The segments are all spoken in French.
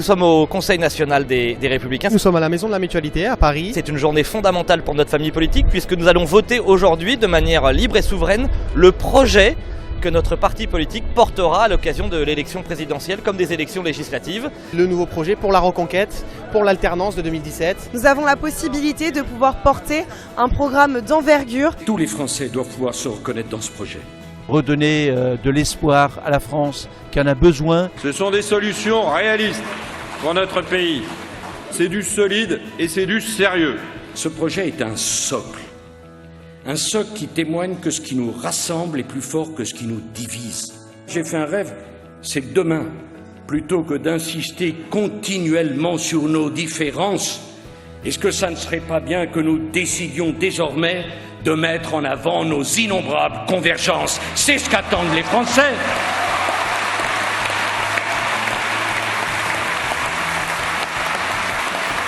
nous sommes au Conseil national des Républicains. Nous sommes à la Maison de la Mutualité à Paris. C'est une journée fondamentale pour notre famille politique puisque nous allons voter aujourd'hui de manière libre et souveraine le projet que notre parti politique portera à l'occasion de l'élection présidentielle comme des élections législatives. Le nouveau projet pour la reconquête, pour l'alternance de 2017. Nous avons la possibilité de pouvoir porter un programme d'envergure. Tous les Français doivent pouvoir se reconnaître dans ce projet. Redonner de l'espoir à la France qui en a besoin. Ce sont des solutions réalistes pour notre pays. C'est du solide et c'est du sérieux. Ce projet est un socle. Un socle qui témoigne que ce qui nous rassemble est plus fort que ce qui nous divise. J'ai fait un rêve, c'est que demain, plutôt que d'insister continuellement sur nos différences, est-ce que ça ne serait pas bien que nous décidions désormais de mettre en avant nos innombrables convergences? C'est ce qu'attendent les Français.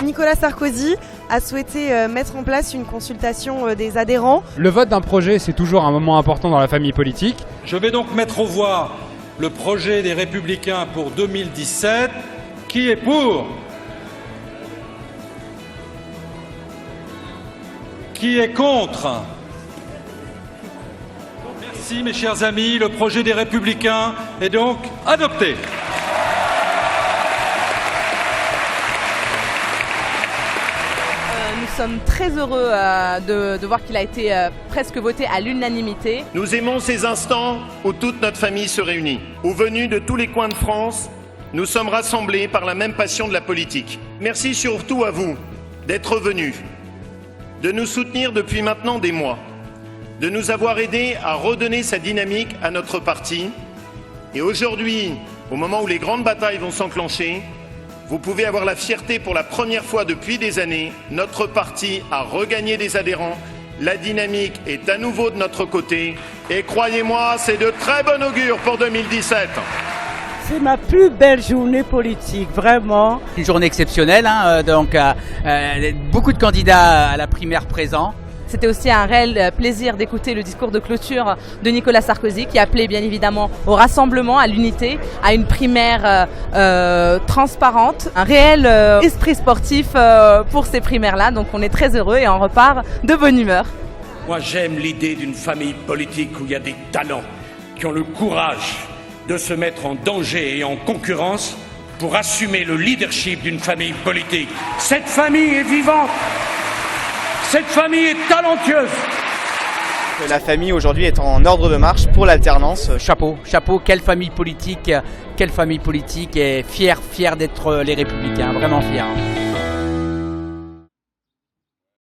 Nicolas Sarkozy a souhaité mettre en place une consultation des adhérents. Le vote d'un projet, c'est toujours un moment important dans la famille politique. Je vais donc mettre aux voix le projet des Républicains pour 2017. Qui est pour? Qui est contre? Merci mes chers amis, le projet des Républicains est donc adopté. Nous sommes très heureux de voir qu'il a été presque voté à l'unanimité. Nous aimons ces instants où toute notre famille se réunit, où venus de tous les coins de France, nous sommes rassemblés par la même passion de la politique. Merci surtout à vous d'être venus, de nous soutenir depuis maintenant des mois, de nous avoir aidés à redonner sa dynamique à notre parti. Et aujourd'hui, au moment où les grandes batailles vont s'enclencher, vous pouvez avoir la fierté pour la première fois depuis des années, notre parti a regagné des adhérents, la dynamique est à nouveau de notre côté et croyez-moi, c'est de très bon augure pour 2017. C'est ma plus belle journée politique, vraiment. Une journée exceptionnelle, beaucoup de candidats à la primaire présents. C'était aussi un réel plaisir d'écouter le discours de clôture de Nicolas Sarkozy qui appelait bien évidemment au rassemblement, à l'unité, à une primaire transparente, un réel esprit sportif pour ces primaires-là. Donc on est très heureux et on repart de bonne humeur. Moi j'aime l'idée d'une famille politique où il y a des talents qui ont le courage de se mettre en danger et en concurrence pour assumer le leadership d'une famille politique. Cette famille est vivante. Cette famille est talentueuse. La famille aujourd'hui est en ordre de marche pour l'alternance. Chapeau, chapeau, quelle famille politique est fière d'être les Républicains, vraiment fière.